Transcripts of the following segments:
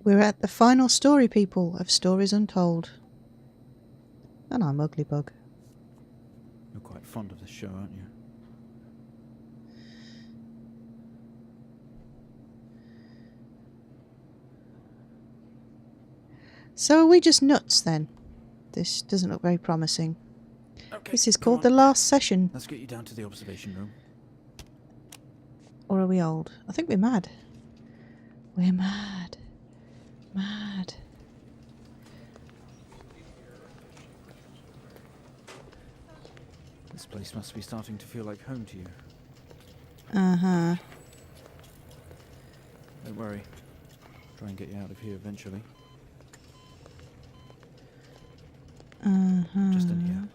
We're at the final story, people, of Stories Untold. And I'm Ugly Bug. You're quite fond of this show, aren't you? So are we just nuts then? This doesn't look very promising. Okay, This is called The Last Session. Let's get you down to the observation room. Or are we old? I think we're mad. We're mad. Mad. This place must be starting to feel like home to you. Uh-huh. Don't worry. Try and get you out of here eventually. Uh-huh. Just in here.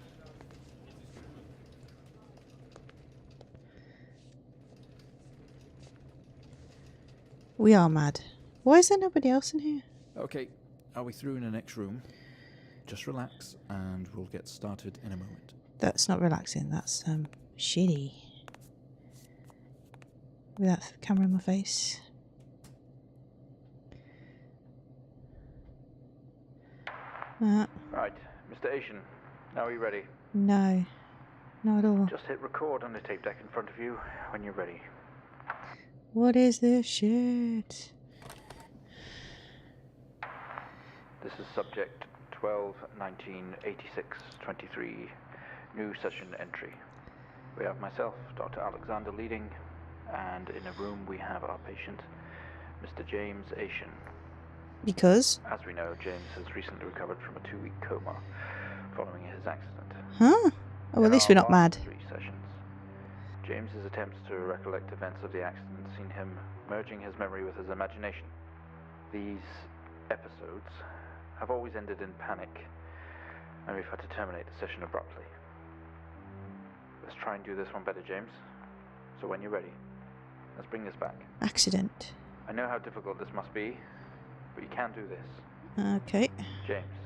We are mad. Why is there nobody else in here? Okay, are we through in the next room? Just relax and we'll get started in a moment. That's not relaxing. That's, shitty. With that camera in my face. Right, Mr. Asian, now are you ready? No. Not at all. Just hit record on the tape deck in front of you when you're ready. What is this shit? This is subject 12-19-86-23, new session entry. We have myself, Dr. Alexander leading, and in a room we have our patient, Mr. James Asian. Because? As we know, James has recently recovered from a 2-week coma following his accident. Huh? Oh, at least we're not mad. 3 sessions. James's attempts to recollect events of the accident seen him merging his memory with his imagination. These episodes have always ended in panic, and we've had to terminate the session abruptly. Let's try and do this one better, James. So when you're ready, let's bring this back. Accident. I know how difficult this must be, but you can do this. Okay. James,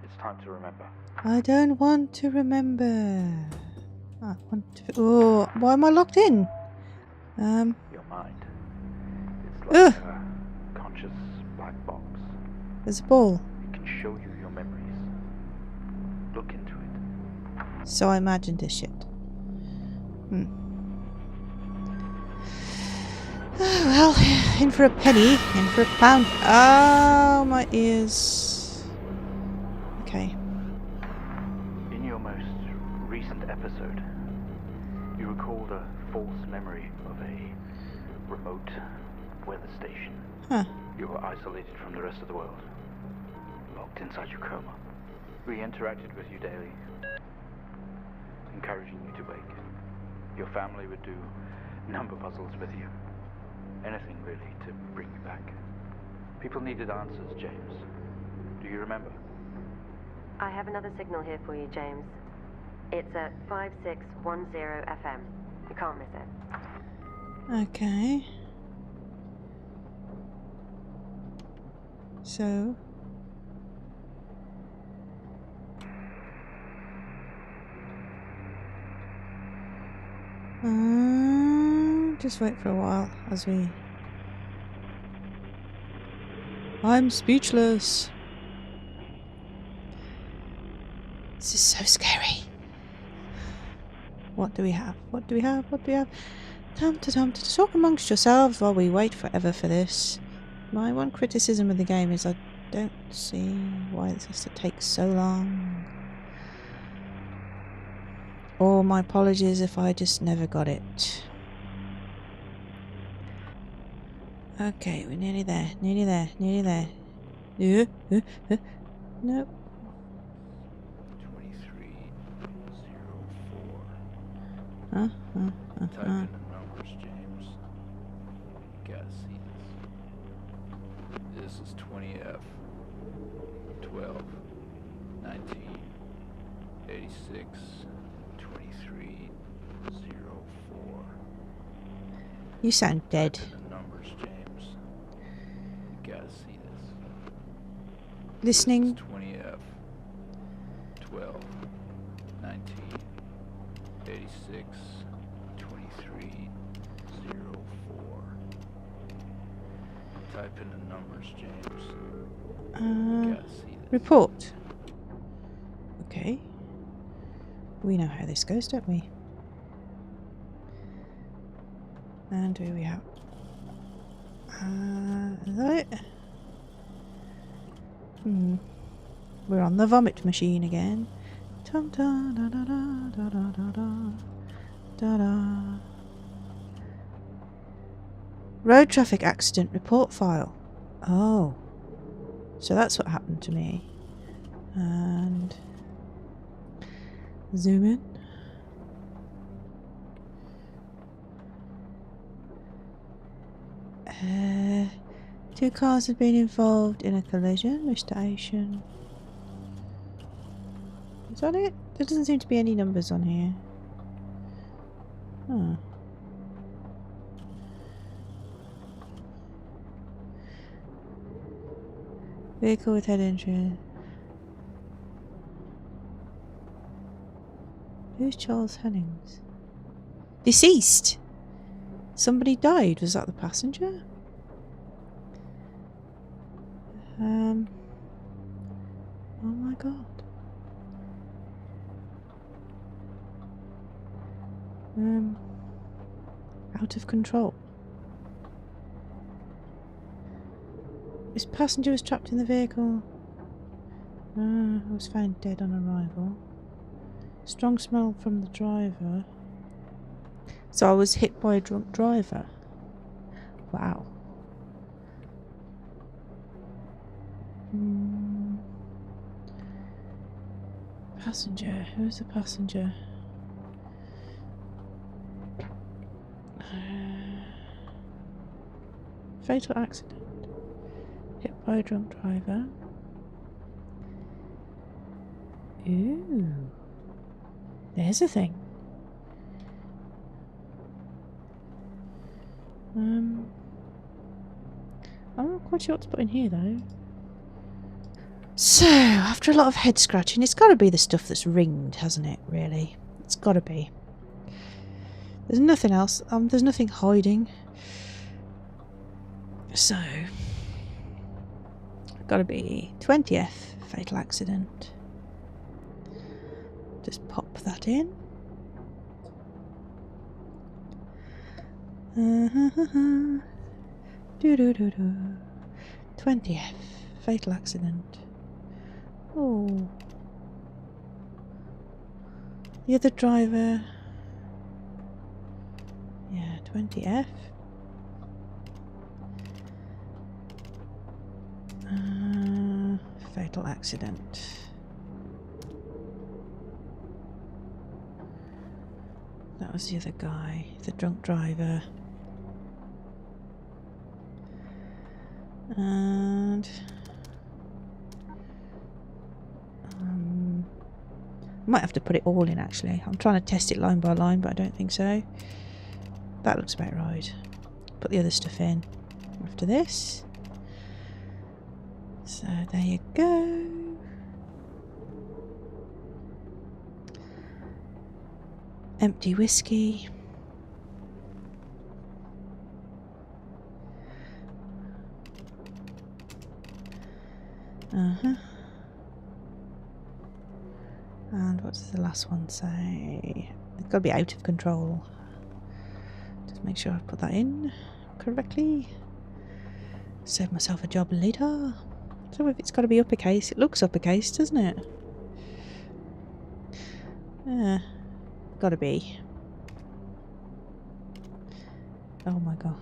it's time to remember. I don't want to remember. I want to... Oh, why am I locked in? Your mind. It's like a conscious black box. There's a ball. It can show you your memories. Look into it. So I imagined this shit. Oh, well, in for a penny, in for a pound. Oh, my ears. Okay. In your most recent episode, you recalled a false memory of a remote weather station. Huh. You were isolated from the rest of the world, locked inside your coma. We interacted with you daily, encouraging you to wake. Your family would do number puzzles with you. Anything really to bring you back. People needed answers, James. Do you remember? I have another signal here for you, James. It's at 5610 FM. You can't miss it. Okay. So... just wait for a while as we... I'm speechless. This is so scary. What do we have? What do we have? What do we have? To talk amongst yourselves while we wait forever for this. My one criticism of the game is I don't see why this has to take so long. Or my apologies if I just never got it. Okay, we're nearly there, nearly there, nearly there. Nope. 2304. Type in the numbers, James. You gotta see this. This is 20F. 12. 19. 86. 23. 04. You sound dead. Type in the numbers, James. You gotta see this. Listening. This is 20F. 12. 19. 86. 23. 04. Type in the numbers, James. Uh, Gotta see this. report. Okay. We know how this goes, don't we? And who we have? Is that it? We're on the vomit machine again. Tum da da da da da da da da da. Road traffic accident report file. Oh. So that's what happened to me. And zoom in. Two cars have been involved in a collision. Mr. Asian. Is that it? There doesn't seem to be any numbers on here. Huh. Vehicle with head injury. Who's Charles Hennings? Deceased! Somebody died. Was that the passenger? Oh my god. Out of control. This passenger was trapped in the vehicle. Was found dead on arrival. Strong smell from the driver. So I was hit by a drunk driver. Wow. Passenger. Who's the passenger? Fatal accident. Hit by a drunk driver. Ooh. There's a thing. I'm not quite sure what to put in here though. So, after a lot of head scratching, it's got to be the stuff that's ringed, hasn't it, really? It's got to be. There's nothing else. There's nothing hiding. So, got to be 20th fatal accident. Just pop that in. 20th fatal accident. Oh. The other driver. Yeah, 20F. Fatal accident. That was the other guy, the drunk driver. And I might have to put it all in actually. I'm trying to test it line by line, but I don't think so. That looks about right. Put the other stuff in after this. So there you go. Empty whiskey. And what does the last one say? It's got to be out of control. Just make sure I put that in correctly. Save myself a job later. So if it's got to be uppercase, it looks uppercase, doesn't it? Yeah, got to be. Oh my god.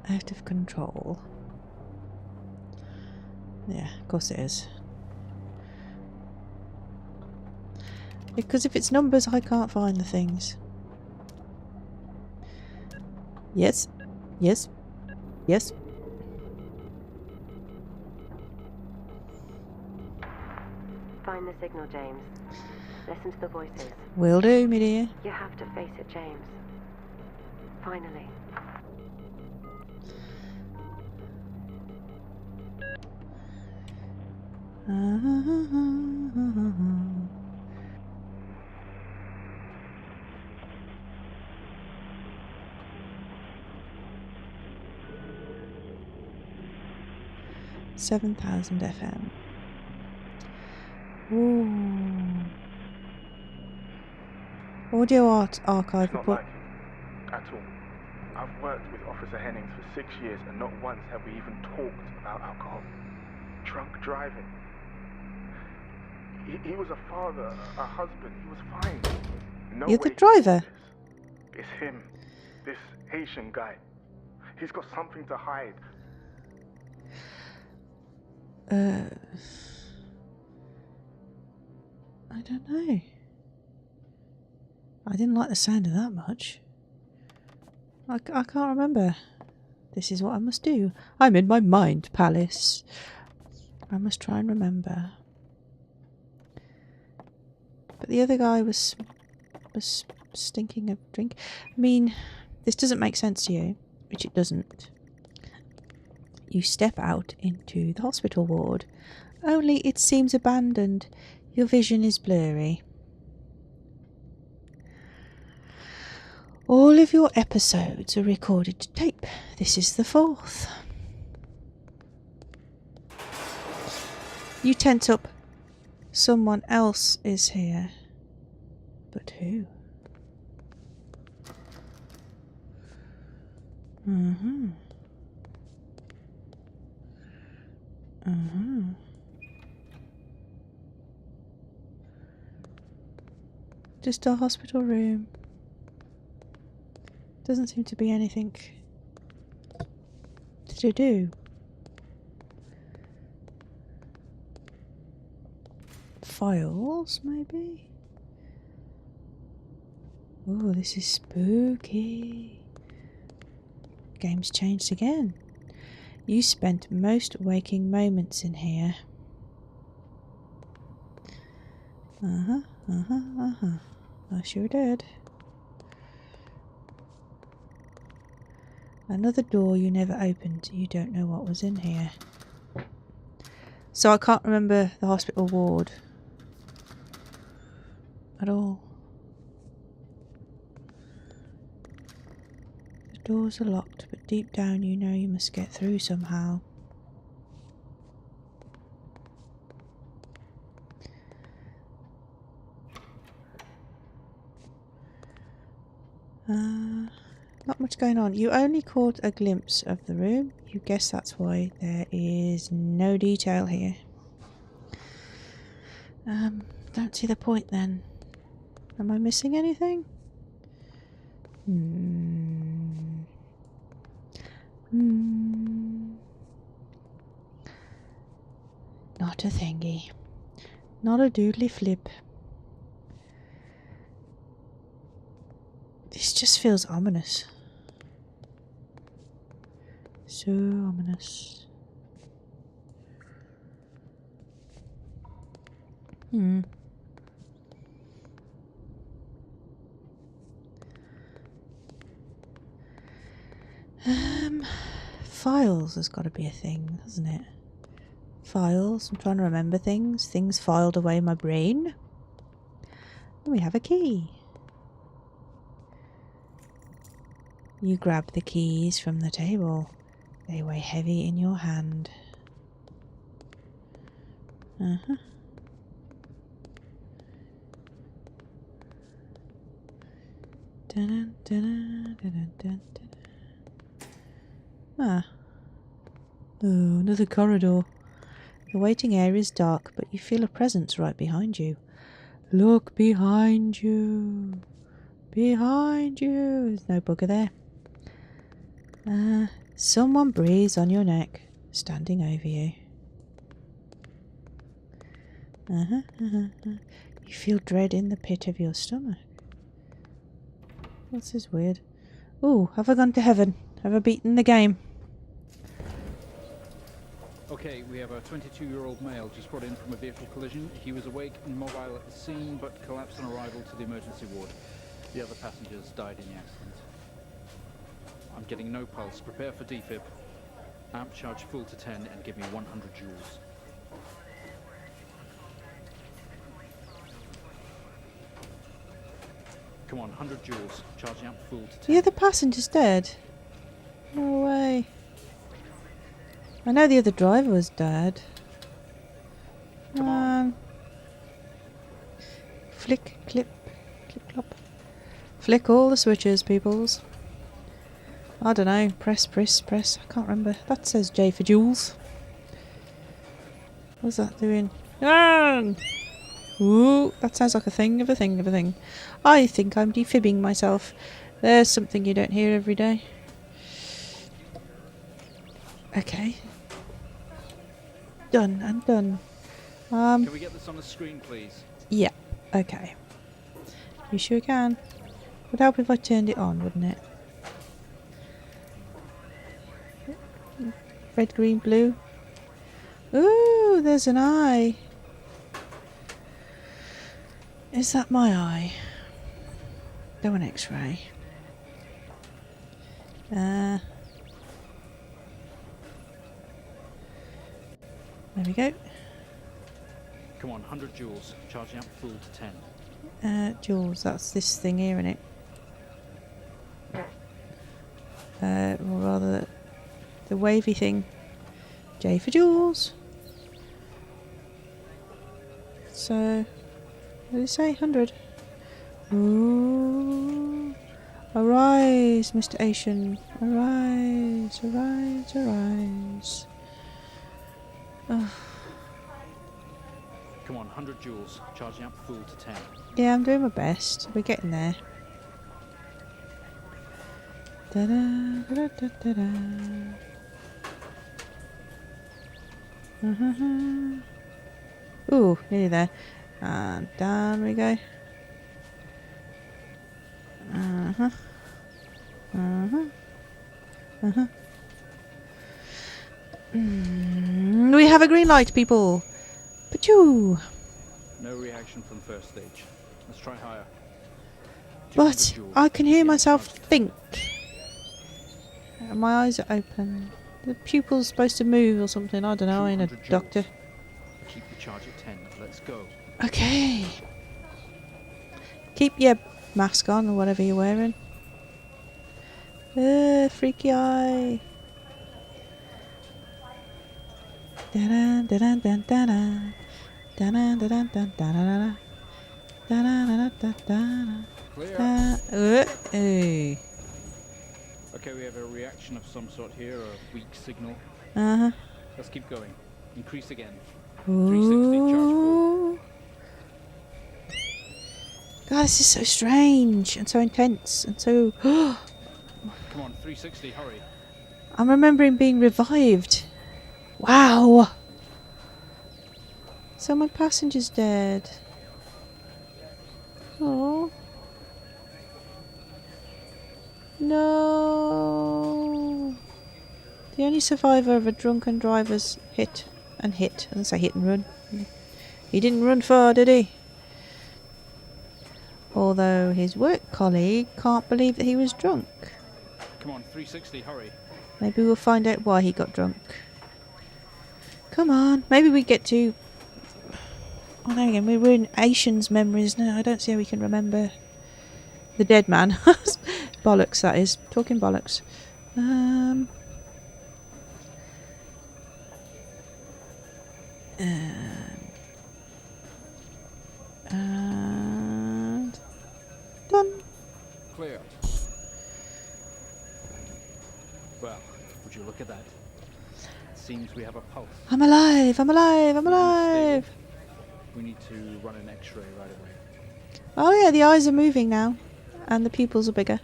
Out of control. Yeah, of course it is. Because if it's numbers, I can't find the things. Yes. Yes. Yes. Find the signal, James. Listen to the voices. Will do, me dear. You have to face it, James. Finally. 7,000 FM. Ooh. Audio art archive It's not report. like him at all. I've worked with Officer Hennings for 6 years and not once have we even talked about alcohol. Drunk driving. He was a father, a husband. He was fine. No You're way the he thought driver. this. It's him. This Haitian guy. He's got something to hide. I don't know. I didn't like the sound of that much. I can't remember. This is what I must do. I'm in my mind palace. I must try and remember. But the other guy was stinking of drink. I mean, this doesn't make sense to you, which it doesn't. You step out into the hospital ward, only it seems abandoned. Your vision is blurry. All of your episodes are recorded to tape. This is the 4th. You tense up. Someone else is here. But who? Just a hospital room. Doesn't seem to be anything to do. Files, maybe? Oh, this is spooky. Game's changed again. You spent most waking moments in here. I sure did. Another door you never opened. You don't know what was in here. So I can't remember the hospital ward at all. The doors are locked, but deep down you know you must get through somehow. Not much going on. You only caught a glimpse of the room. You guess that's why there is no detail here. Don't see the point then. Am I missing anything? Not a thingy. Not a doodly flip. This just feels ominous. So ominous. Files has got to be a thing, hasn't it? Files. I'm trying to remember things. Things filed away in my brain. And we have a key. You grab the keys from the table. They weigh heavy in your hand. Ah. Oh, another corridor. The waiting area is dark, but you feel a presence right behind you. Look behind you. Behind you. There's no bugger there. Someone breathes on your neck, standing over you. You feel dread in the pit of your stomach. What's this weird? Ooh, have I gone to heaven? Have I beaten the game? Okay, we have a 22-year-old male just brought in from a vehicle collision. He was awake and mobile at the scene, but collapsed on arrival to the emergency ward. The other passengers died in the accident. I'm getting no pulse. Prepare for defib. Amp charge full to 10 and give me 100 joules. Come on, 100 joules. Charging amp full to 10. The other passenger's dead. No way. I know the other driver was dead. Come on. Flick, clip, clip, clop. Flick all the switches, peoples. I don't know. Press, press, press. I can't remember. That says J for Jules. What's that doing? Ah! Ooh, that sounds like a thing of a thing of a thing. I think I'm defibbing myself. There's something you don't hear every day. Okay. Done and done. Can we get this on the screen, please? Yeah. Okay. You sure can. Would help if I turned it on, wouldn't it? Red, green, blue. Ooh, there's an eye. Is that my eye? Do an X-ray. There we go. Come on, 100 joules. Charging up full to 10. Jules, that's this thing here, isn't it? Or rather, the wavy thing. J for Jules. So, what did it say? 100. Ooh. Arise, Mr. Asian. Arise, arise, arise. Come on, 100 joules. Charging up full to 10. Yeah, I'm doing my best. We're getting there. Da-da, da-da, da-da. Ooh, nearly there. And down we go. We have a green light, people. Pachoo. No reaction from first stage. Let's try higher. 200 But joules. I can hear Yeah, myself charged. think. My eyes are open. The pupil's supposed to move or something. I don't know. I ain't a 200 joules. doctor. Keep the charge at 10. Let's go. Okay. Keep your mask on or whatever you're wearing. Freaky eye. Da-da, da-da, da-da. Da-da, da-da, da-da. Da-da, da-da, da-da. Clear. Hey. Okay, we have a reaction of some sort here, or a weak signal. Uh-huh. Let's keep going. Increase again. 360, charge full. Ooh. God, this is so strange and so intense and so... Come on, 360, hurry. I'm remembering being revived. Wow. So my passenger's dead. Oh. No. The only survivor of a drunken driver's hit and hit. I didn't say hit and run. He didn't run far, did he? Although his work colleague can't believe that he was drunk. Come on, 360, hurry. Maybe we'll find out why he got drunk. Come on. Maybe we get to... Oh, there again. We're in Asian's memories now. I don't see how we can remember the dead man. Bollocks, that is. Talking bollocks. And done. Clear. Well, would you look at that? It seems we have a pulse. I'm alive. I'm alive. I'm Stable. alive. We need to run an X-ray right away. Oh yeah, the eyes are moving now, and the pupils are bigger.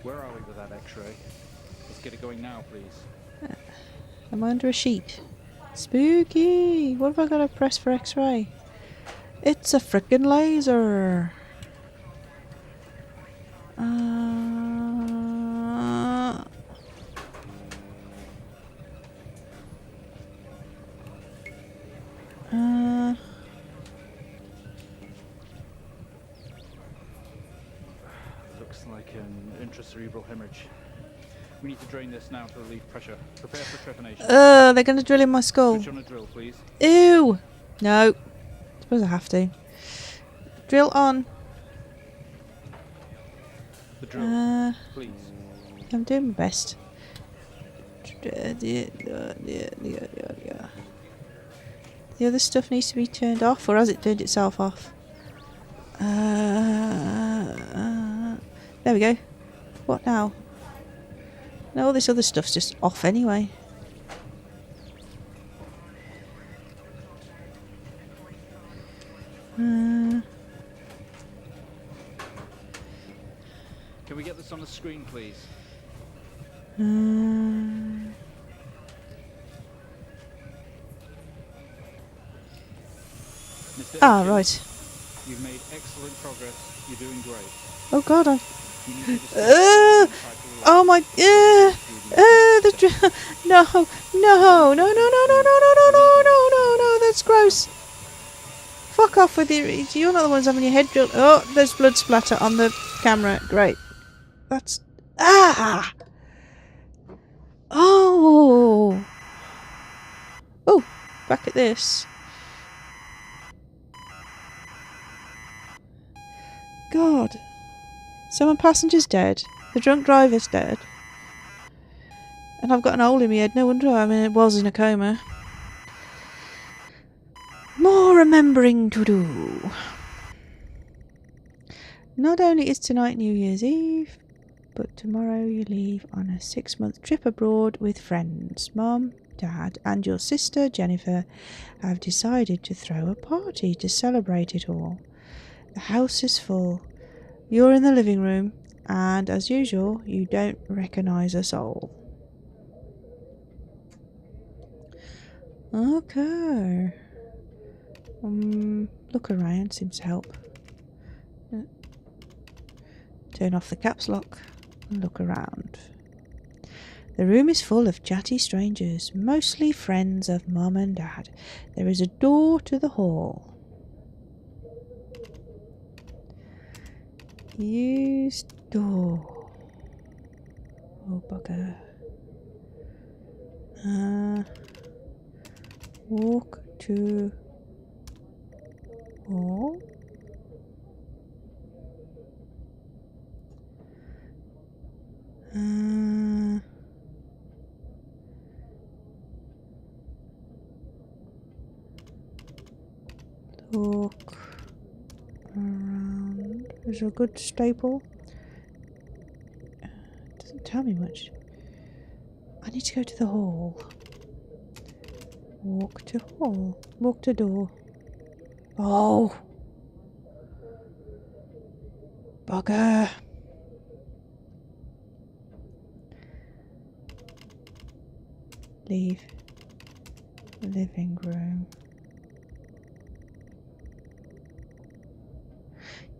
Where are we with that X-ray? Let's get it going now, please. Am I under a sheet? Spooky. What have I got to press for X-ray? It's a frickin' laser. Looks like an intracerebral hemorrhage. We need to drain this now to relieve pressure. Prepare for trepanation. They're going to drill in my skull. Switch on a drill, please. Ew. No. Suppose I have to. Drill on. The drill, please. I'm doing my best. The other stuff needs to be turned off, or has it turned itself off? There we go. What now? No, all this other stuff's just off anyway. Can we get this on the screen, please? Mr. Atkins, Right. You've made excellent progress. You're doing great. Oh God, You need to just oh my, no, that's gross. Fuck off with your, you're not the ones having your head drilled. Oh, there's blood splatter on the camera. Great. That's, oh, back at this. God. So my passenger's dead. The drunk driver's dead. And I've got an hole in my head. No wonder I was in a coma. More remembering to do. Not only is tonight New Year's Eve, but tomorrow you leave on a 6-month trip abroad with friends. Mom, Dad, and your sister Jennifer have decided to throw a party to celebrate it all. The house is full. You're in the living room, and as usual, you don't recognise a soul. Okay. Look around seems to help. Turn off the caps lock and look around. The room is full of chatty strangers, mostly friends of Mum and Dad. There is a door to the hall. Use door. Oh bugger. Walk to hall. Look around. Is there a good staple? Doesn't tell me much. I need to go to the hall. Walk to hall. Walk to door. Oh! Bugger! Leave living room.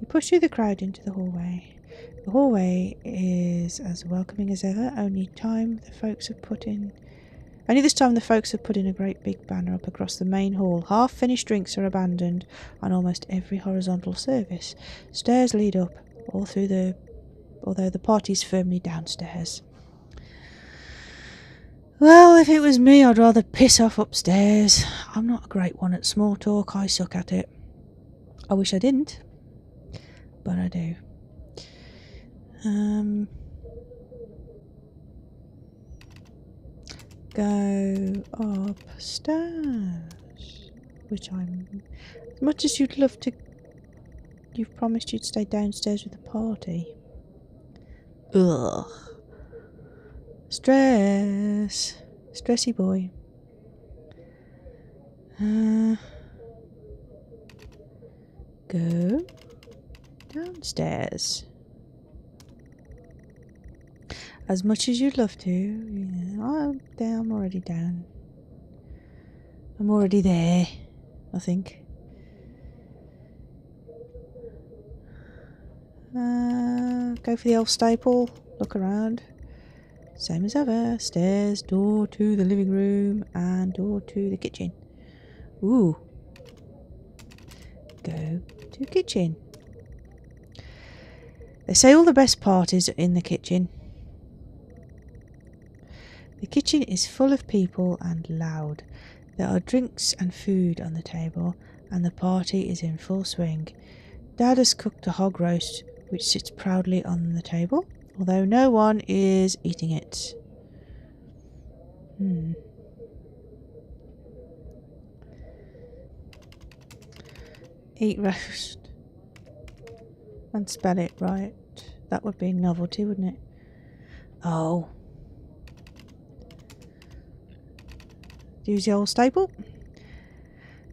You push through the crowd into the hallway. The hallway is as welcoming as ever, only this time the folks have put in a great big banner up across the main hall. Half-finished drinks are abandoned on almost every horizontal surface. Stairs lead up, although the party's firmly downstairs. Well, if it was me, I'd rather piss off upstairs. I'm not a great one at small talk. I suck at it. I wish I didn't, but I do. Go upstairs, which I'm... As much as you'd love to... You've promised you'd stay downstairs with the party. Ugh. Stress. Stressy boy. Go downstairs. As much as you'd love to. Yeah, I'm already down. I'm already there, I think. Go for the old staple. Look around. Same as ever. Stairs, door to the living room, and door to the kitchen. Ooh. Go to kitchen. They say all the best parties are in the kitchen. The kitchen is full of people and loud. There are drinks and food on the table, and the party is in full swing. Dad has cooked a hog roast, which sits proudly on the table, although no one is eating it. Eat roast. And spell it right. That would be a novelty, wouldn't it? Oh. Use the old staple.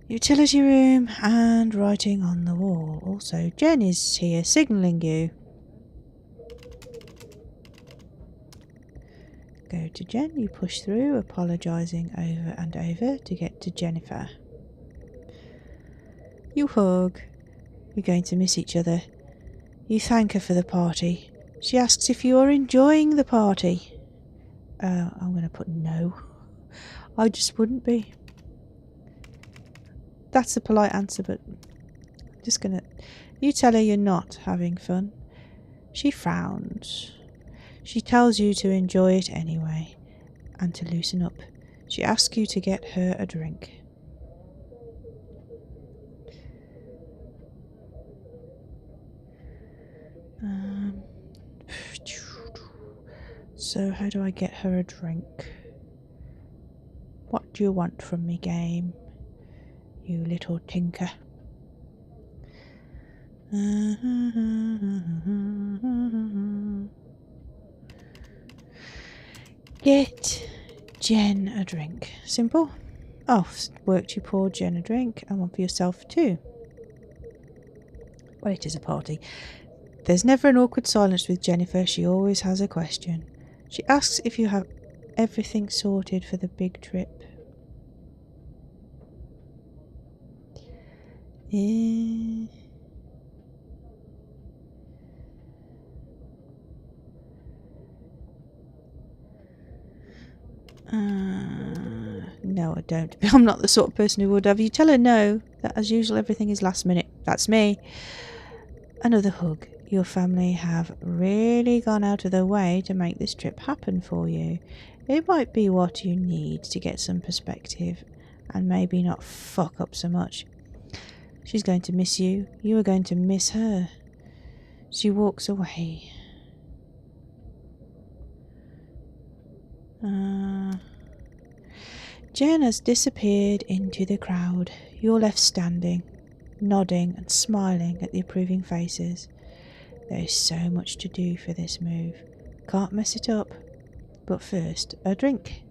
Utility room and writing on the wall. Also, Jen is here signalling you. Go to Jen, you push through, apologising over and over to get to Jennifer. You hug. You're going to miss each other. You thank her for the party. She asks if you are enjoying the party. I'm going to put no. I just wouldn't be. That's the polite answer, but I'm just going to... You tell her you're not having fun. She frowns. She tells you to enjoy it anyway, and to loosen up. She asks you to get her a drink. So how do I get her a drink? What do you want from me, game? You little tinker. Get Jen a drink. Simple. Oh, worked, you pour Jen a drink and one for yourself too. Well, it is a party. There's never an awkward silence with Jennifer. She always has a question. She asks if you have everything sorted for the big trip. No, I don't. I'm not the sort of person who would have. You tell her no, that as usual everything is last minute. That's me. Another hug. Your family have really gone out of their way to make this trip happen for you. It might be what you need to get some perspective and maybe not fuck up so much. She's going to miss you. You are going to miss her. She walks away. Jen has disappeared into the crowd. You're left standing, nodding and smiling at the approving faces. There is so much to do for this move. Can't mess it up. But first, a drink.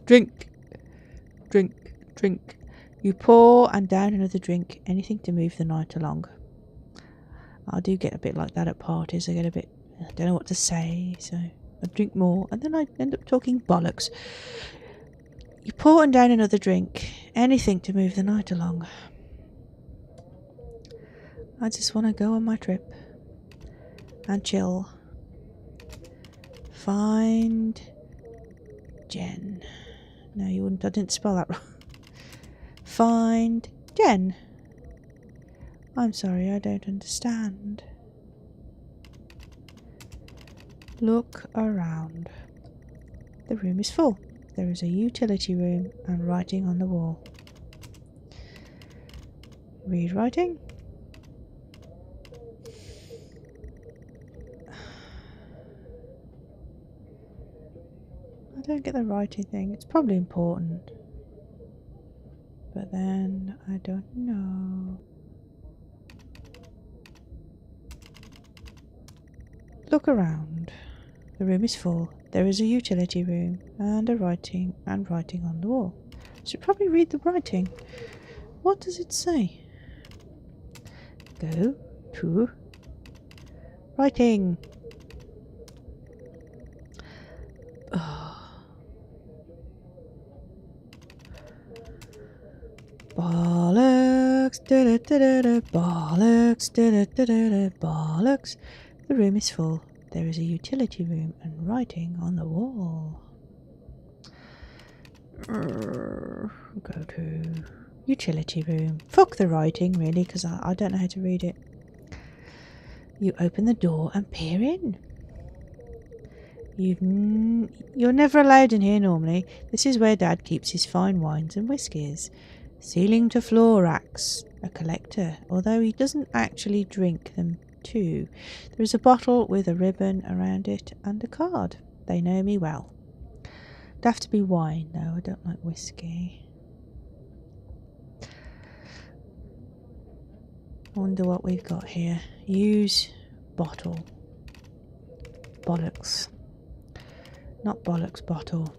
Drink. Drink. Drink. You pour and down another drink. Anything to move the night along. I do get a bit like that at parties. I get a bit... I don't know what to say, so I drink more, and then I end up talking bollocks. You pour and down another drink. Anything to move the night along. I just want to go on my trip. And chill. Find... Jen. No, you wouldn't. I didn't spell that wrong. Find Jen. I'm sorry, I don't understand. Look around. The room is full. There is a utility room and writing on the wall. Read writing. I don't get the writing thing. It's probably important. But then, I don't know. Look around. The room is full. There is a utility room and a writing on the wall. Should probably read the writing. What does it say? Go to writing. Bollocks, da-da-da-da-da, bollocks, da-da-da-da-da, bollocks. The room is full. There is a utility room and writing on the wall. Go to utility room. Fuck the writing, really, because I don't know how to read it. You open the door and peer in. You're never allowed in here normally. This is where Dad keeps his fine wines and whiskies. Ceiling to floor racks. A collector, although he doesn't actually drink them 2. There is a bottle with a ribbon around it and a card. They know me well. It'd have to be wine, though. I don't like whiskey. Wonder what we've got here. Use bottle. Bollocks. Not bollocks, bottle.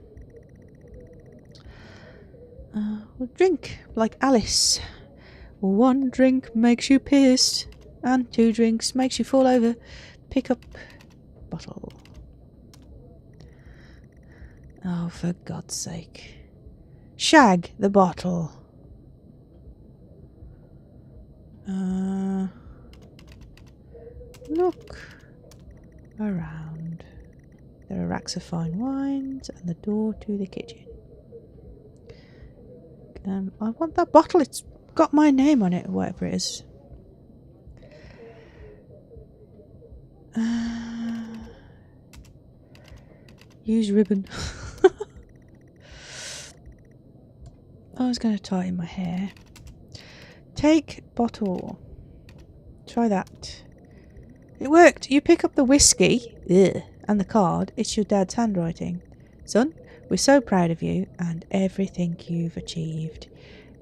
Drink, like Alice. 1 drink makes you piss, and 2 drinks makes you fall over. Pick up bottle. Oh, for God's sake. Shag the bottle. Look around. There are racks of fine wines and the door to the kitchen. I want that bottle. It's got my name on it, or whatever it is. Use ribbon. I was going to tie in my hair. Take bottle. Try that. It worked. You pick up the whiskey and the card. It's your dad's handwriting. Son, we're so proud of you and everything you've achieved.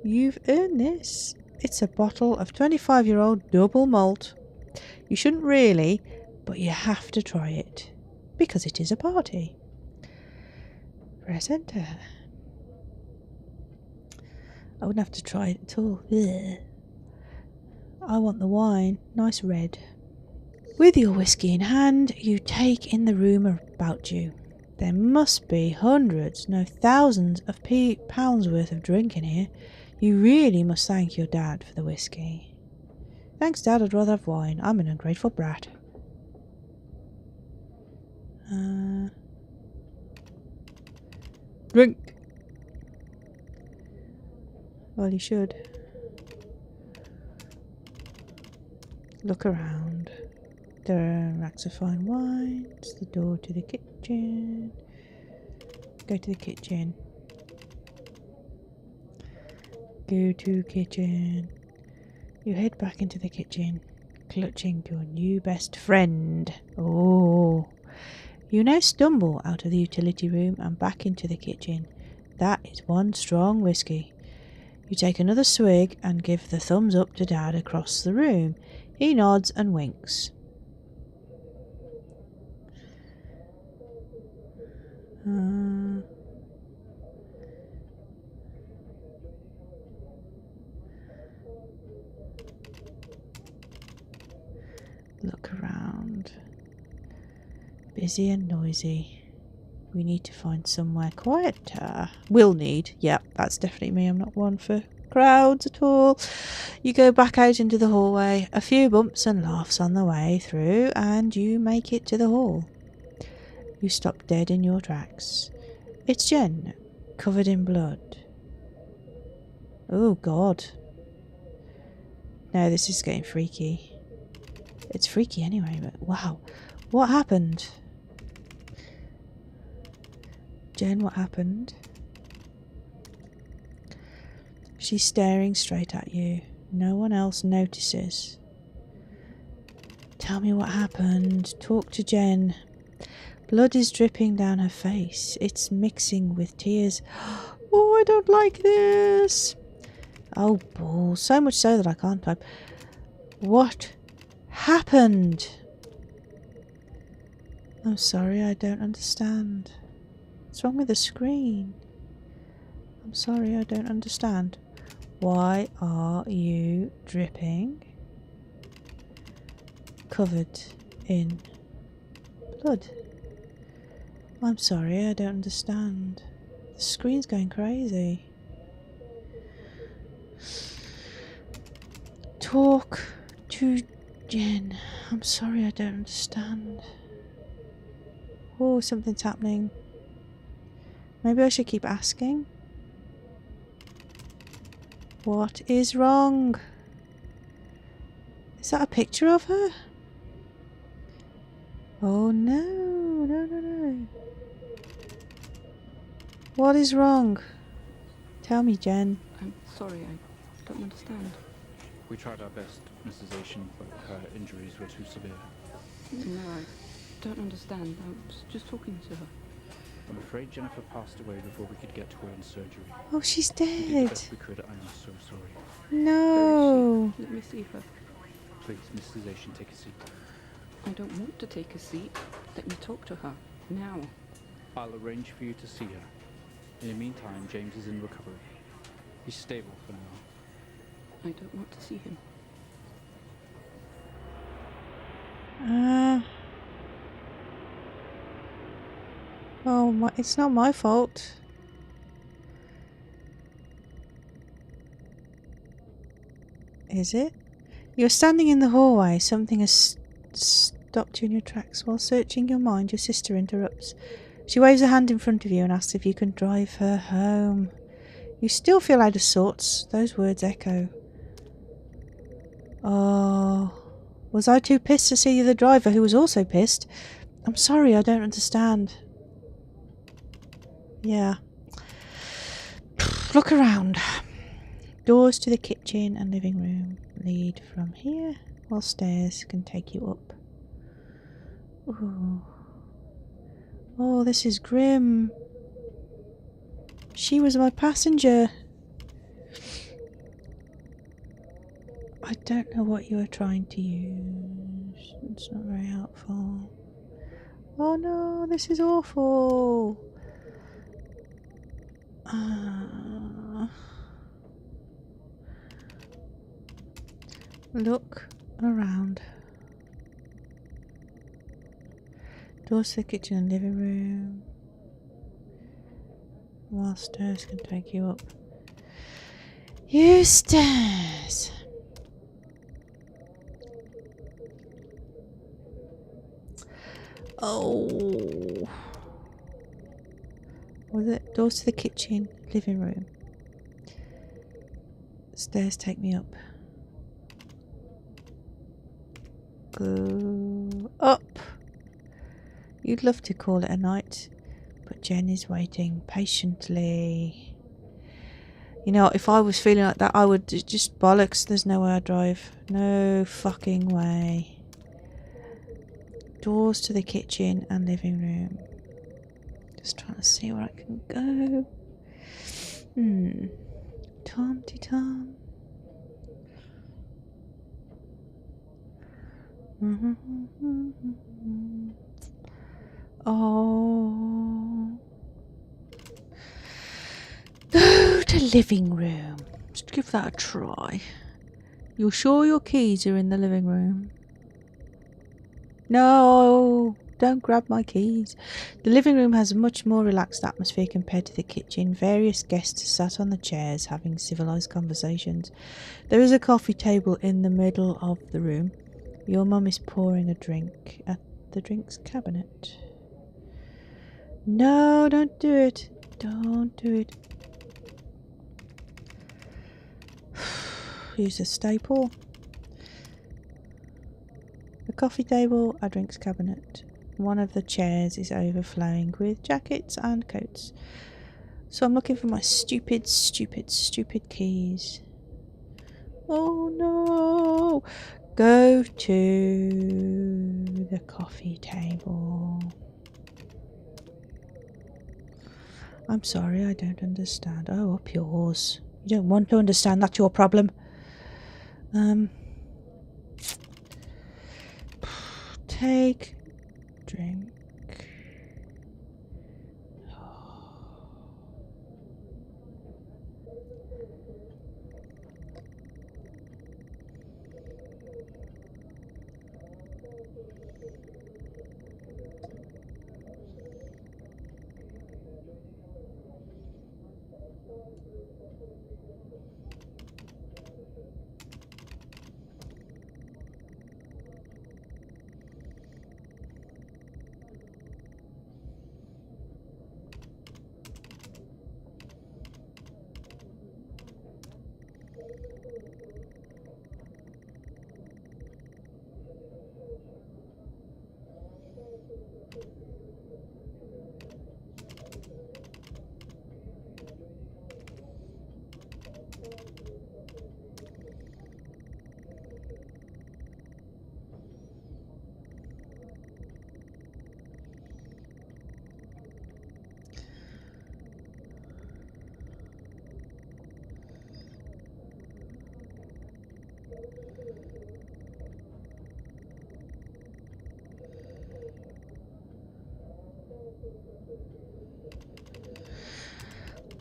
You've earned this. It's a bottle of 25-year-old double malt. You shouldn't really, but you have to try it. Because it is a party. Press enter. I wouldn't have to try it at all. Ugh. I want the wine. Nice red. With your whiskey in hand, you take in the room about you. There must be hundreds, no thousands of pounds worth of drink in here. You really must thank your dad for the whiskey. Thanks, Dad, I'd rather have wine. I'm an ungrateful brat. Drink. Well, you should. Look around. There are racks of fine wines. The door to the kitchen. Go to the kitchen. Go to kitchen. You head back into the kitchen, clutching your new best friend. Oh. You now stumble out of the utility room and back into the kitchen. That is 1 strong whiskey. You take another swig and give the thumbs up to Dad across the room. He nods and winks. Look around. Busy and noisy. We need to find somewhere quieter. Will need. Yep, that's definitely me. I'm not one for crowds at all. You go back out into the hallway. A few bumps and laughs on the way through, and you make it to the hall. You stop dead in your tracks. It's Jen, covered in blood. Oh, God. No, this is getting freaky. It's freaky anyway, but wow. What happened? Jen, what happened? She's staring straight at you. No one else notices. Tell me what happened. Talk to Jen. Blood is dripping down her face. It's mixing with tears. Oh, I don't like this. Oh, balls. So much so that I can't type. What happened? I'm sorry, I don't understand. What's wrong with the screen? I'm sorry, I don't understand. Why are you dripping? Covered in blood. I'm sorry, I don't understand. The screen's going crazy. Talk to Jen. I'm sorry, I don't understand. Oh, something's happening. Maybe I should keep asking. What is wrong? Is that a picture of her? Oh no, no, no, no. What is wrong? Tell me, Jen. I'm sorry, I don't understand. We tried our best, Mrs. Asian, but her injuries were too severe. No, I don't understand. I was just talking to her. I'm afraid Jennifer passed away before we could get to her in surgery. Oh, she's We did the dead. best we could. I'm so sorry. No. Where is she? Let me see her. Please, Mrs. Asian, take a seat. I don't want to take a seat. Let me talk to her. Now. I'll arrange for you to see her. In the meantime, James is in recovery. He's stable for now. I don't want to see him. Oh, it's not my fault. Is it? You're standing in the hallway. Something has stopped you in your tracks. While searching your mind, your sister interrupts. She waves a hand in front of you and asks if you can drive her home. You still feel out of sorts. Those words echo. Oh, was I too pissed to see the driver who was also pissed? I'm sorry, I don't understand. Yeah. Look around. Doors to the kitchen and living room lead from here, while stairs can take you up. Ooh. Oh, this is grim. She was my passenger. I don't know what you were trying to use. It's not very helpful. Oh no, this is awful. Look around. Doors to the kitchen and living room. While stairs can take you up. Use stairs. Oh. Was it? Doors to the kitchen, living room. Stairs take me up. Go up. You'd love to call it a night, but Jen is waiting patiently. You know, if I was feeling like that, I would just bollocks. There's no way I'd drive. No fucking way. Doors to the kitchen and living room. Just trying to see where I can go. Tom-de-tom. Oh. Go to living room. Just give that a try. You're sure your keys are in the living room? No, don't grab my keys. The living room has a much more relaxed atmosphere compared to the kitchen. Various guests sat on the chairs having civilized conversations. There is a coffee table in the middle of the room. Your mum is pouring a drink at the drinks cabinet. No, don't do it. Don't do it. Use a staple. A coffee table, a drinks cabinet. One of the chairs is overflowing with jackets and coats. So I'm looking for my stupid keys. Oh no! Go to the coffee table. I'm sorry, I don't understand. Oh, up yours. You don't want to understand, that's your problem. Take drink.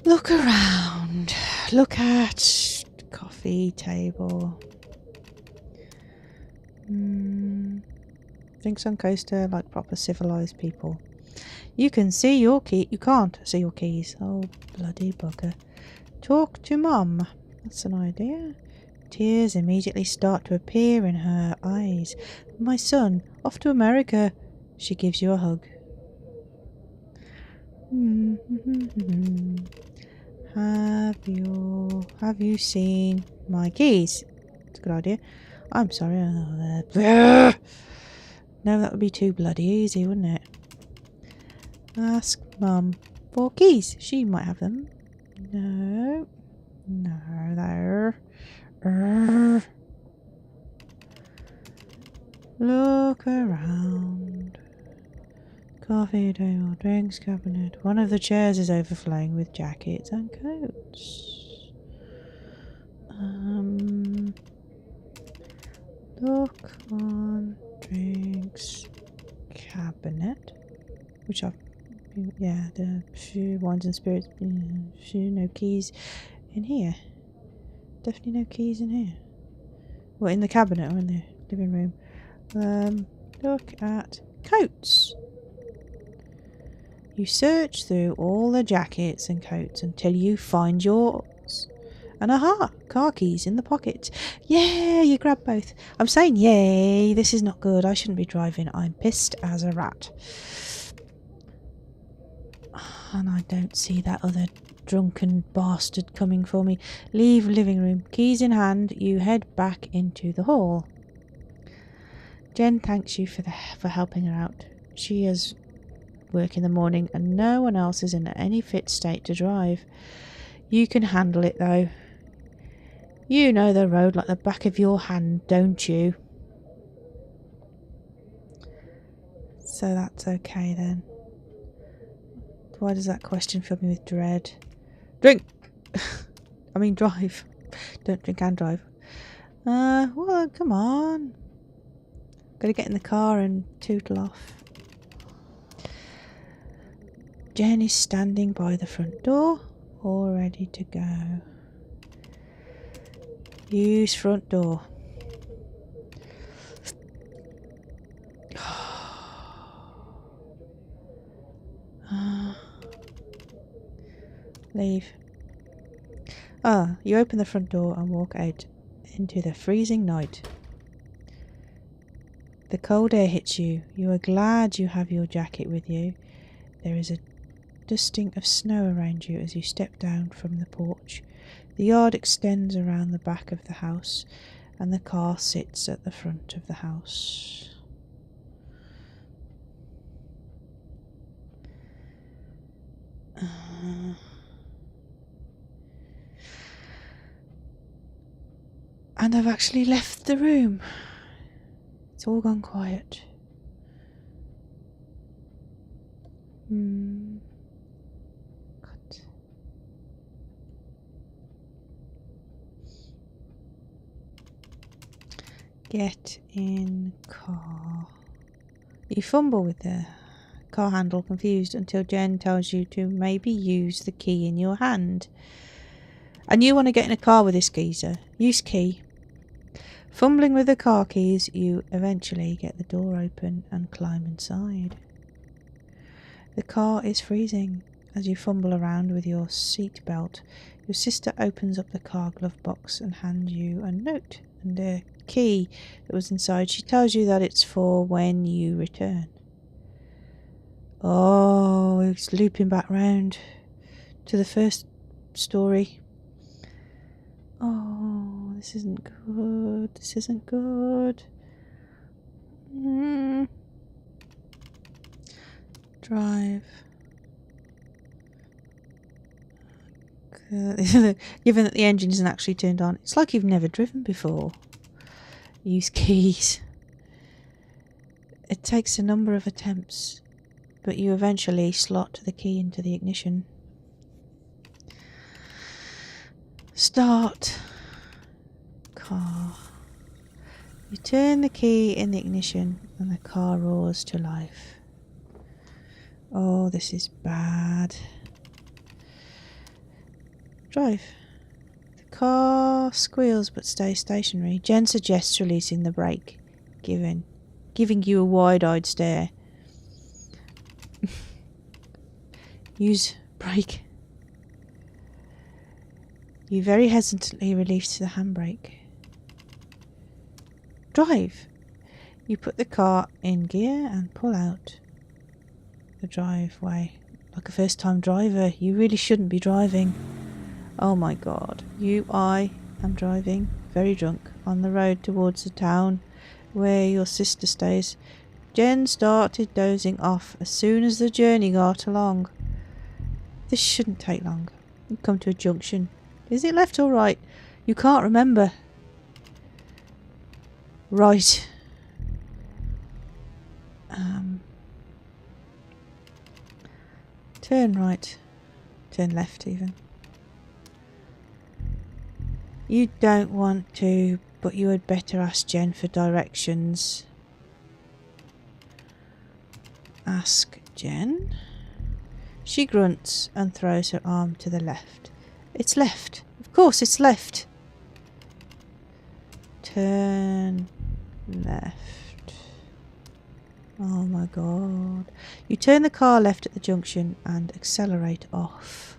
Look around. Look at coffee table. Drinks on coaster like proper civilized people. You can see your key. You can't see your keys. Oh, bloody bugger. Talk to Mum. That's an idea. Tears immediately start to appear in her eyes. My son, off to America. She gives you a hug. Have you seen my keys? It's a good idea. I'm sorry. No, that would be too bloody easy, wouldn't it? Ask Mum for keys. She might have them. No. There. Look around. Coffee table, drinks cabinet. One of the chairs is overflowing with jackets and coats. Look on drinks cabinet, which are the few wines and spirits. No keys in here. Definitely no keys in here. Well, in the cabinet or in the living room. Look at coats. You search through all the jackets and coats until you find yours. And aha, car keys in the pocket. Yeah, you grab both. I'm saying yay, this is not good. I shouldn't be driving. I'm pissed as a rat. And I don't see that other drunken bastard coming for me. Leave living room. Keys in hand, you head back into the hall. Jen thanks you for helping her out. She has work in the morning and no one else is in any fit state to drive. You can handle it though. You know the road like the back of your hand, don't you? So that's okay then. Why does that question fill me with dread? Drink! I mean drive. Don't drink and drive. Well, come on. Gotta get in the car and tootle off. Jen is standing by the front door, all ready to go. Use front door. Leave. You open the front door and walk out into the freezing night. The cold air hits you. You are glad you have your jacket with you. There is a dusting of snow around you as you step down from the porch. The yard extends around the back of the house and the car sits at the front of the house. And I've actually left the room. It's all gone quiet. God. Get in car. You fumble with the car handle, confused, until Jen tells you to maybe use the key in your hand. And you want to get in a car with this geezer. Use key. Fumbling with the car keys, you eventually get the door open and climb inside. The car is freezing as you fumble around with your seat belt. Your sister opens up the car glove box and hands you a note and a key that was inside. She tells you that it's for when you return. Oh, it's looping back round to the first story. Oh, this isn't good. This isn't good. Drive. Given that the engine isn't actually turned on, it's like you've never driven before. Use keys. It takes a number of attempts, but you eventually slot the key into the ignition. Start car. You turn the key in the ignition and the car roars to life. Oh, this is bad. Drive. The car squeals but stays stationary. Jen suggests releasing the brake, giving you a wide-eyed stare. Use brake. You very hesitantly release the handbrake. Drive. You put the car in gear and pull out the driveway. Like a first-time driver, you really shouldn't be driving. Oh my god. I am driving, very drunk, on the road towards the town where your sister stays. Jen started dozing off as soon as the journey got along. This shouldn't take long. You come to a junction. Is it left or right? You can't remember. Right. Turn right. Turn left even. You don't want to, but you had better ask Jen for directions. Ask Jen? She grunts and throws her arm to the left. It's left. Of course it's left. Turn left. Oh my god. You turn the car left at the junction and accelerate off.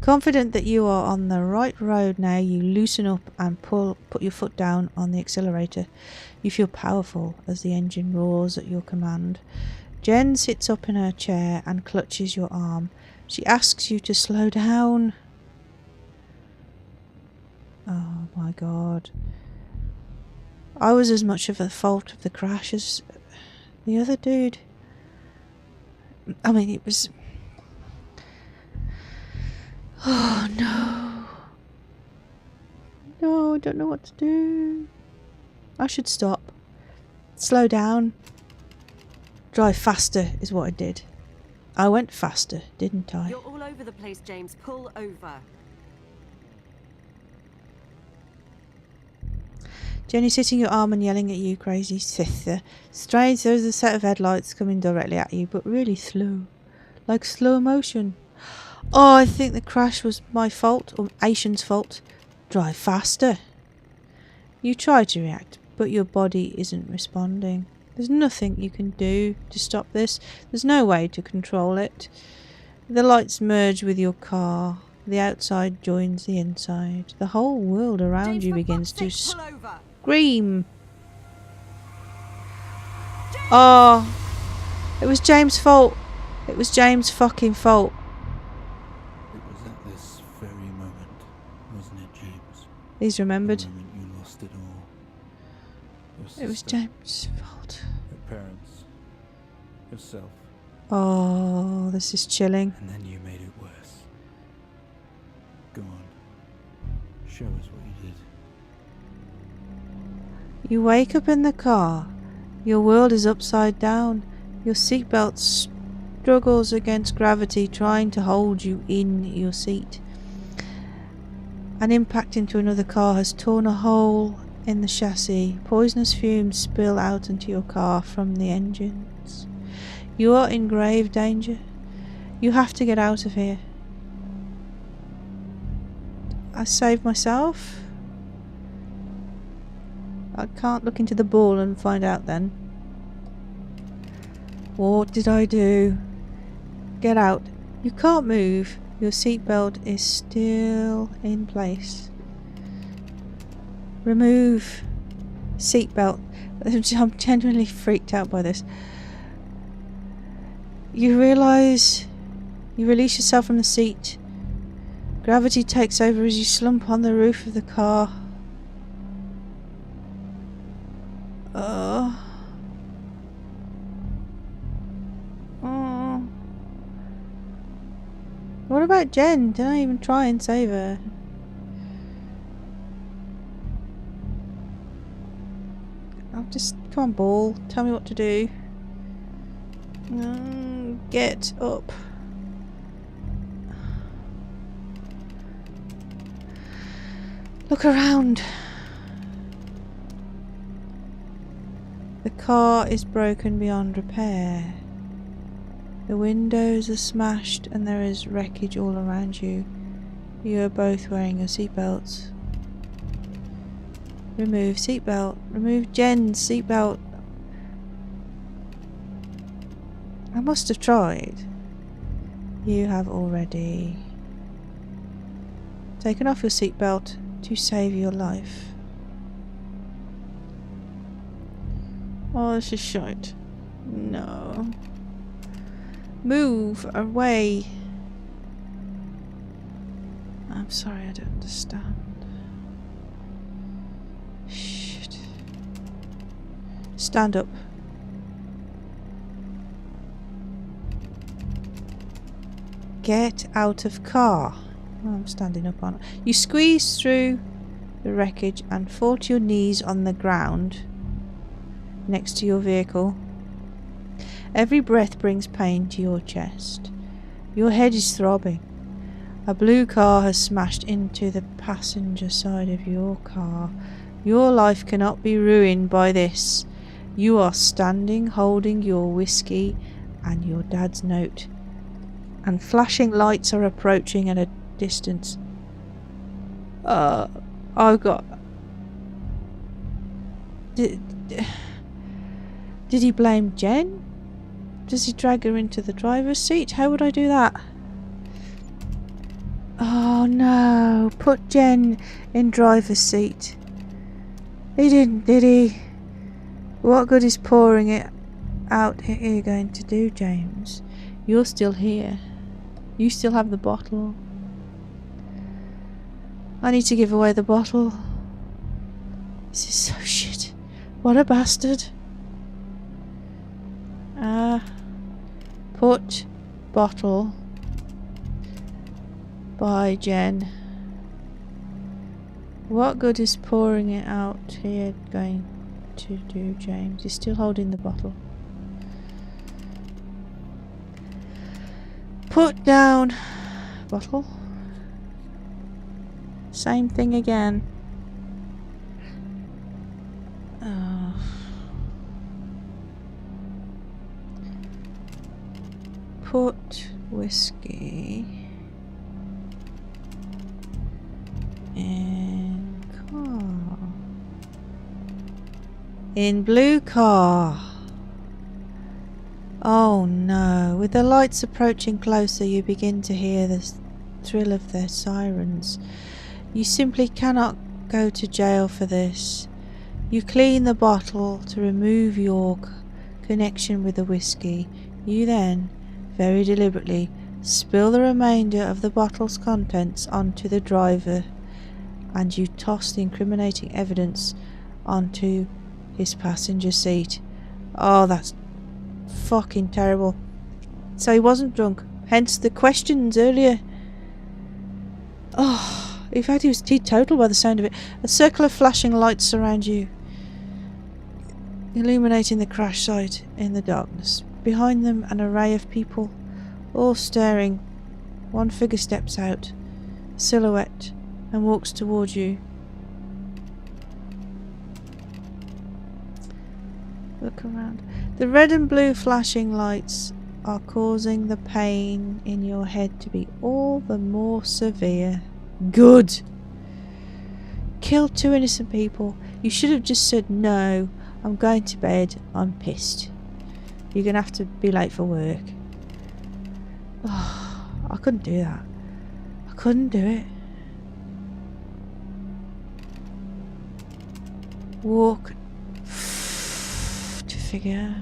Confident that you are on the right road now, you loosen up and put your foot down on the accelerator. You feel powerful as the engine roars at your command. Jen sits up in her chair and clutches your arm. She asks you to slow down. Oh my god. I was as much of the fault of the crash as the other dude. I mean, it was... Oh no. No, I don't know what to do. I should stop. Slow down. Drive faster is what I did. I went faster, didn't I? You're all over the place, James. Pull over. Jenny sitting your arm and yelling at you, crazy sister. Strange, there was a set of headlights coming directly at you, but really slow. Like slow motion. Oh, I think the crash was my fault, or Aishan's fault. Drive faster. You try to react, but your body isn't responding. There's nothing you can do to stop this. There's no way to control it. The lights merge with your car. The outside joins the inside. The whole world around James, you for begins to fuck's sake, pull over. scream. Oh, it was James' fault. It was James' fucking fault. It was at this very moment, wasn't it, James? He's remembered. The moment you lost it all. Your It was sister, James' fault. your parents, yourself, Oh, this is chilling. and then you made it worse. Go on. Show us what you did. You wake up in the car. Your world is upside down. Your seatbelt struggles against gravity, trying to hold you in your seat. An impact into another car has torn a hole in the chassis. Poisonous fumes spill out into your car from the engines. You are in grave danger. You have to get out of here. I saved myself. I can't look into the ball and find out then. What did I do? Get out. You can't move. Your seatbelt is still in place. Remove seatbelt. I'm genuinely freaked out by this. You realise you release yourself from the seat. Gravity takes over as you slump on the roof of the car. Oh. What about Jen? Did I even try and save her? I'll just... Come on, ball. Tell me what to do. Get up. Look around. The car is broken beyond repair. The windows are smashed and there is wreckage all around you. You are both wearing your seatbelts. Remove seatbelt. Remove Jen's seatbelt. I must have tried. You have already taken off your seatbelt to save your life. Oh, this is shite. No. Move away. I'm sorry, I don't understand. Shit. Stand up. Get out of car. Oh, I'm standing up on it. You squeeze through the wreckage and fall to your knees on the ground next to your vehicle. Every breath brings pain to your chest. Your head is throbbing. A blue car has smashed into the passenger side of your car. Your life cannot be ruined by this. You are standing holding your whiskey and your dad's note, and flashing lights are approaching at a distance. I've got... Did he blame Jen? Does he drag her into the driver's seat? How would I do that? Oh no, put Jen in driver's seat. He didn't, did he? What good is pouring it out here going to do, James? You're still here. You still have the bottle. I need to give away the bottle. This is so shit. What a bastard. Put bottle by Jen. What good is pouring it out here going to do, James? He's still holding the bottle. Put down bottle. Same thing again. Put whiskey in car. In blue car. Oh no. With the lights approaching closer, you begin to hear the thrill of their sirens. You simply cannot go to jail for this. You clean the bottle to remove your connection with the whiskey. You then, very deliberately, spill the remainder of the bottle's contents onto the driver, and you toss the incriminating evidence onto his passenger seat. Oh, that's fucking terrible. So he wasn't drunk, hence the questions earlier. Oh, in fact he was teetotal by the sound of it. A circle of flashing lights surround you, illuminating the crash site in the darkness. Behind them, an array of people, all staring. One figure steps out, silhouette, and walks towards you. Look around. The red and blue flashing lights are causing the pain in your head to be all the more severe. Good! Killed 2 innocent people. You should have just said, no, I'm going to bed, I'm pissed. You're going to have to be late for work. Oh, I couldn't do that. I couldn't do it. Walk to figure.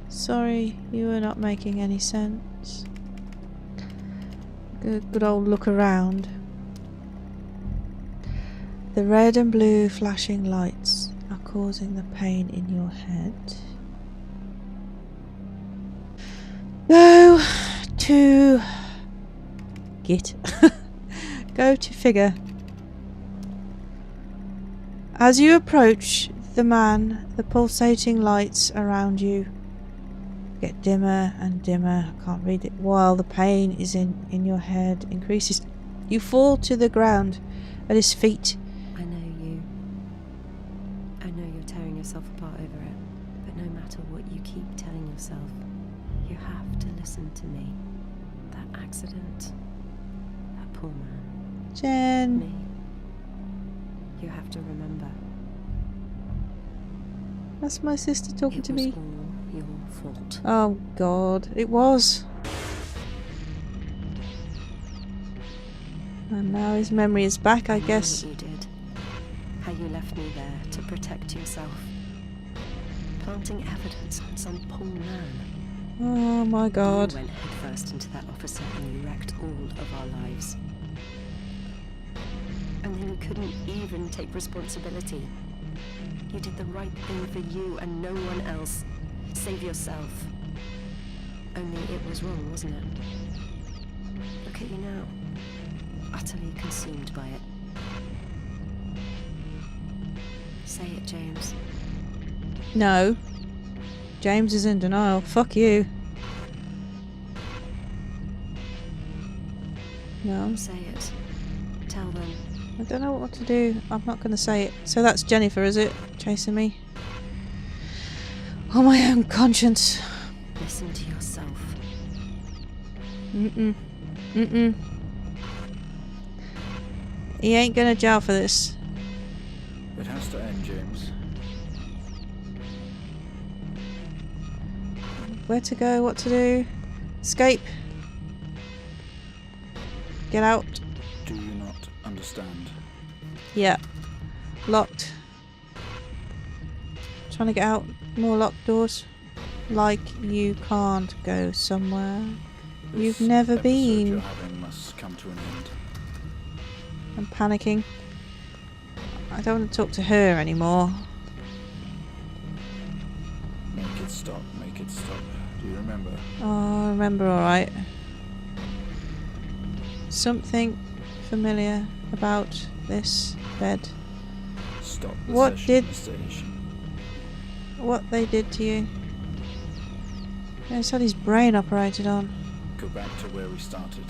Sorry, you were not making any sense. Good old look around. The red and blue flashing lights are causing the pain in your head. Go to git. Go to figure. As you approach the man, the pulsating lights around you get dimmer and dimmer. I can't read it. While the pain is in your head increases, you fall to the ground at his feet. I know you. I know you're tearing yourself apart over it, matter what you keep telling yourself, you have to listen to me. That accident, that poor man, Jen. me. You have to remember. That's my sister talking to It was me. all your fault. Oh God, it was. And now his memory is back, I know guess. what you did. How you left me there to protect yourself. Planting evidence on some poor man. Oh my God. You went headfirst into that officer and you wrecked all of our lives. And then you couldn't even take responsibility. You did the right thing for you and no one else. Save yourself. Only it was wrong, wasn't it? Look at you now. Utterly consumed by it. Say it, James. No. James is in denial. Fuck you. No. Say it. Tell them. I don't know what to do. I'm not going to say it. So that's Jennifer, is it? Chasing me? On my own conscience. Listen to yourself. Mm-mm. Mm-mm. He ain't going to jail for this. It has to end, James. Where to go? What to do? Escape. Get out. Do you not understand? Yeah. Locked. Trying to get out. More locked doors. Like you can't go somewhere you've This never episode been. you're having must come to an end. I'm panicking. I don't want to talk to her anymore. Make it stop, make it stop. Do you remember? Oh, I remember alright. Something familiar about this bed. Stop the What session, did- Mr. Asian. What they did to you. Yeah, he's had his brain operated on. Go back to where we started.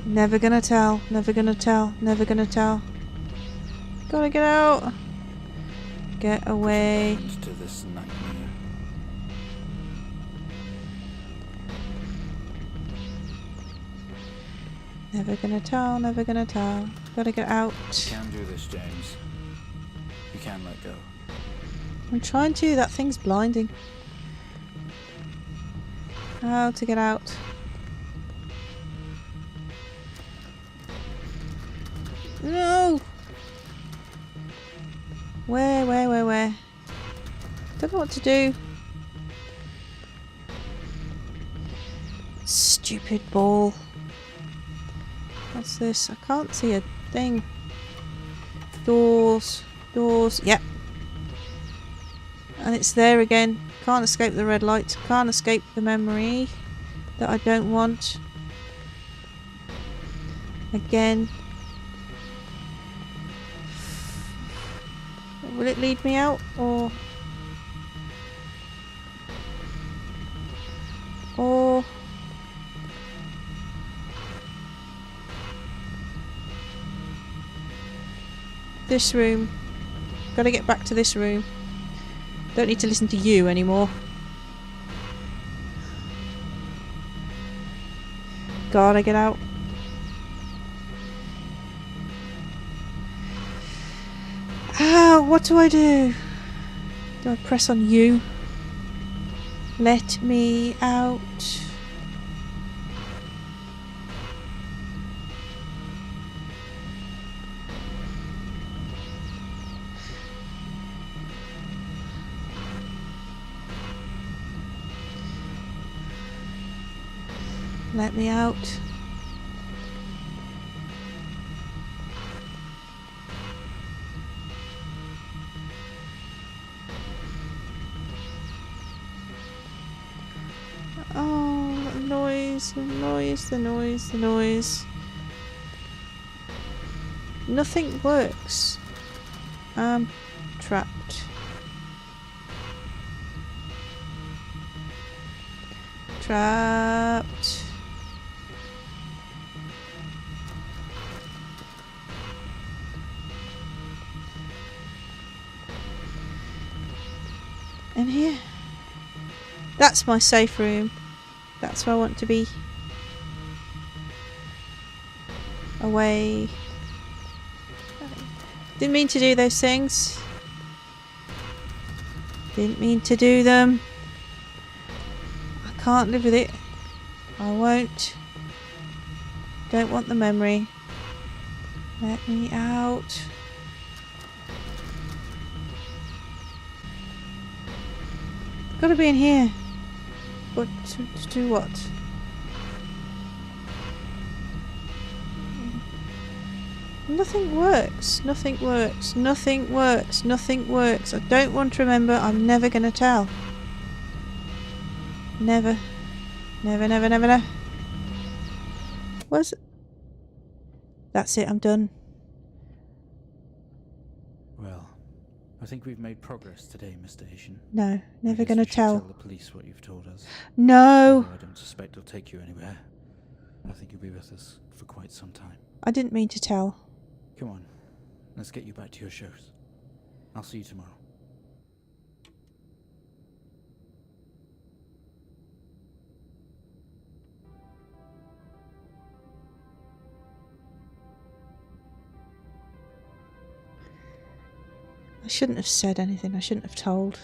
Never gonna tell, never gonna tell, never gonna tell. Gotta get out. Get away. Put an end to this nightmare. Never gonna tell, never gonna tell. Gotta get out. You can do this, James. You can let go. I'm trying to, that thing's blinding. How to get out. No! Where? Don't know what to do. Stupid ball. What's this? I can't see a thing. Doors. Yep. And it's there again. Can't escape the red light. Can't escape the memory that I don't want. Again. Will it lead me out or this room? Gotta get back to this room. Don't need to listen to you anymore. Gotta get out. Ow, what do I do? Do I press on you? Let me out. Let me out. Oh, the noise. Nothing works. I'm trapped. Trapped. In here. That's my safe room. That's where I want to be. Away. Didn't mean to do those things. Didn't mean to do them. I can't live with it. I won't. Don't want the memory. Let me out. Gotta be in here. But to do what? Nothing works. Nothing works. Nothing works. Nothing works. I don't want to remember. I'm never gonna tell. Never. Never, never, never, never. That's it, I'm done. Well, I think we've made progress today, Mr. Asian. No, never I guess gonna we should tell. tell the police what you've told us. No! Although I don't suspect they'll take you anywhere. I think you'll be with us for quite some time. I didn't mean to tell. Come on, let's get you back to your shows. I'll see you tomorrow. I shouldn't have said anything. I shouldn't have told.